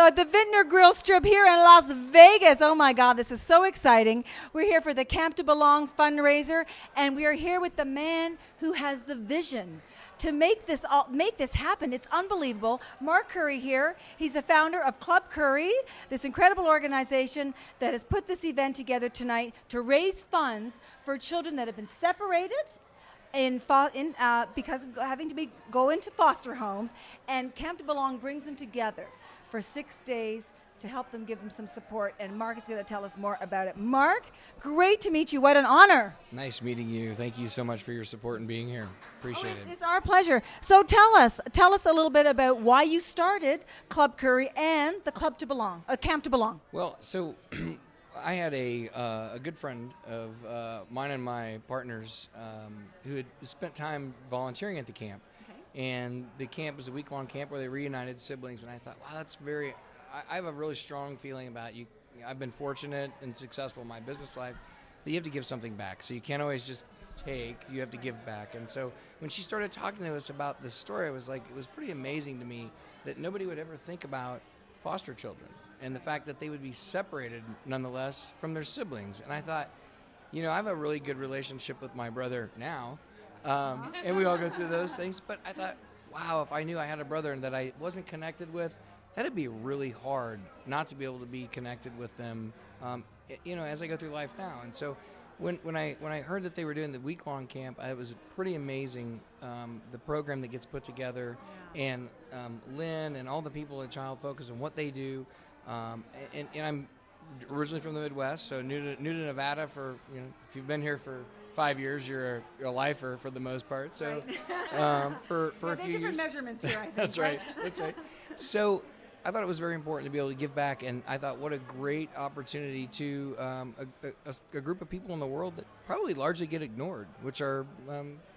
So at the Vintner Grill Strip here in Las Vegas. Oh my God, this is so exciting. We're here for the Camp to Belong fundraiser, and we are here with the man who has the vision to make this happen. It's unbelievable. Mark Curry here. He's the founder of Club Curry, this incredible organization that has put this event together tonight to raise funds for children that have been separated because of having to go into foster homes, and Camp to Belong brings them together for 6 days to help them, give them some support, and Mark is going to tell us more about it. Mark, great to meet you. What an honor. Nice meeting you. Thank you so much for your support and being here. Appreciate it. It's our pleasure. So tell us a little bit about why you started Club Curry and the Club to Belong, Camp to Belong. Well, so I had a good friend of mine and my partners who had spent time volunteering at the camp. Okay. And the camp was a week-long camp where they reunited siblings, and I thought, wow, that's very... I have a really strong feeling about you. I've been fortunate and successful in my business life that you have to give something back. So you can't always just take, you have to give back. And so when she started talking to us about this story, it was pretty amazing to me that nobody would ever think about foster children and the fact that they would be separated nonetheless from their siblings. And I thought, I have a really good relationship with my brother now, and we all go through those things. But I thought, wow, if I knew I had a brother and that I wasn't connected with, that'd be really hard not to be able to be connected with them, as I go through life now. And so when I heard that they were doing the week-long camp, it was pretty amazing, the program that gets put together, and Lynn and all the people at Child Focus and what they do. And I'm originally from the Midwest, so new to Nevada for, if you've been here for 5 years, you're a lifer for the most part. So right. For a few years. Different measurements here, I think. That's right. That's right. So I thought it was very important to be able to give back, and I thought what a great opportunity to a group of people in the world that probably largely get ignored, which are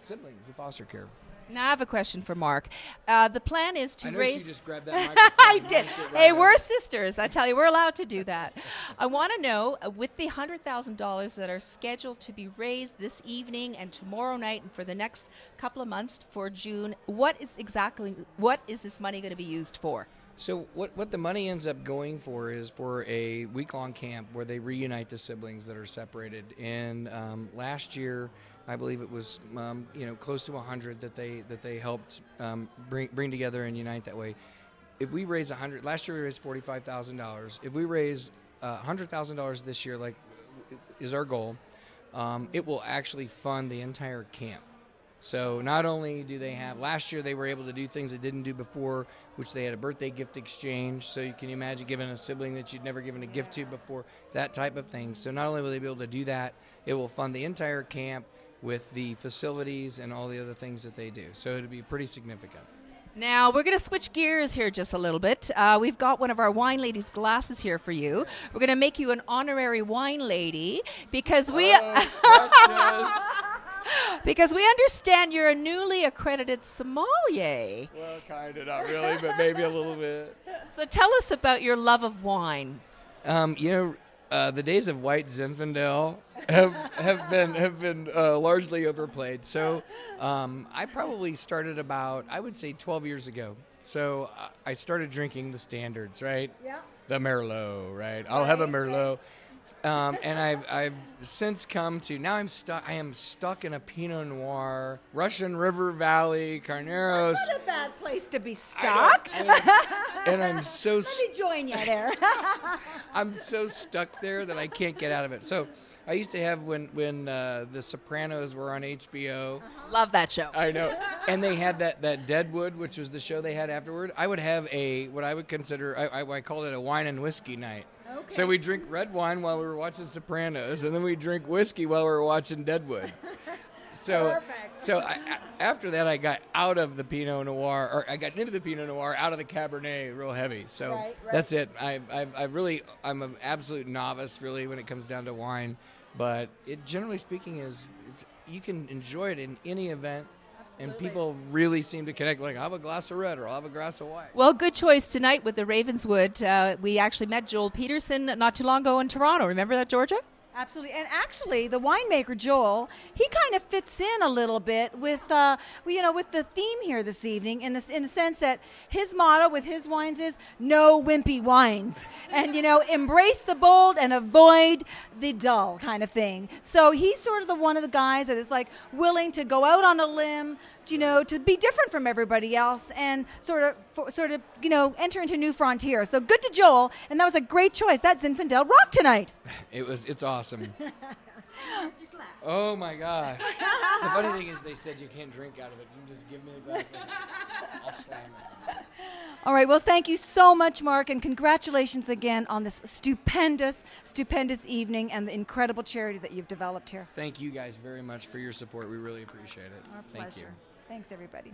siblings in foster care. Now I have a question for Mark. The plan is to raise... I know she just grabbed that microphone. I did. Hey, we're sisters. I tell you, we're allowed to do that. I want to know, with the $100,000 that are scheduled to be raised this evening and tomorrow night and for the next couple of months for June, what is this money going to be used for? So what the money ends up going for is for a week-long camp where they reunite the siblings that are separated. And last year, I believe it was close to 100 that they helped bring together and unite that way. If we raise last year we raised $45,000. If we raise $100,000 this year, like is our goal, it will actually fund the entire camp. So not only do they have, last year they were able to do things they didn't do before, which they had a birthday gift exchange. So you can imagine giving a sibling that you'd never given a gift to before, that type of thing. So not only will they be able to do that, it will fund the entire camp with the facilities and all the other things that they do. So it'll be pretty significant. Now, we're going to switch gears here just a little bit. We've got one of our wine ladies' glasses here for you. We're going to make you an honorary wine lady because because we understand you're a newly accredited sommelier. Well, kind of, not really, but maybe a little bit. So tell us about your love of wine. The days of white Zinfandel have been largely overplayed. So I probably started about, I would say, 12 years ago. So I started drinking the standards, right? Yeah. The Merlot, right? I'll have a Merlot. And I've since come to, now I am stuck in a Pinot Noir, Russian River Valley, Carneros. That's not a bad place to be stuck. And I'm so... Let me join you there. I'm so stuck there that I can't get out of it. So I used to have, when The Sopranos were on HBO. Love that show. I know. And they had that Deadwood, which was the show they had afterward. I would have what I would consider, I called it a wine and whiskey night. Okay. So we drink red wine while we were watching Sopranos, and then we drink whiskey while we were watching Deadwood. Perfect. So after that, I got out of the Pinot Noir, or I got into the Pinot Noir, out of the Cabernet, real heavy. So right. That's it. I'm an absolute novice, really, when it comes down to wine. But it, generally speaking, you can enjoy it in any event. And people really seem to connect, like, I'll have a glass of red or I'll have a glass of white. Well, good choice tonight with the Ravenswood. We actually met Joel Peterson not too long ago in Toronto. Remember that, Georgia? Absolutely. And actually, the winemaker, Joel, he kind of fits in a little bit with, with the theme here this evening in the sense that his motto with his wines is no wimpy wines. And, embrace the bold and avoid the dull kind of thing. So he's sort of one of the guys that is like willing to go out on a limb, to be different from everybody else and sort of, enter into new frontiers. So good to Joel, and that was a great choice. That Zinfandel rocked tonight. It's awesome. Oh my gosh. The funny thing is they said you can't drink out of it. You can just give me the glass and I'll slam it. All right. Well, thank you so much, Mark, and congratulations again on this stupendous evening and the incredible charity that you've developed here. Thank you guys very much for your support. We really appreciate it. Our pleasure. Thank you. Thanks, everybody.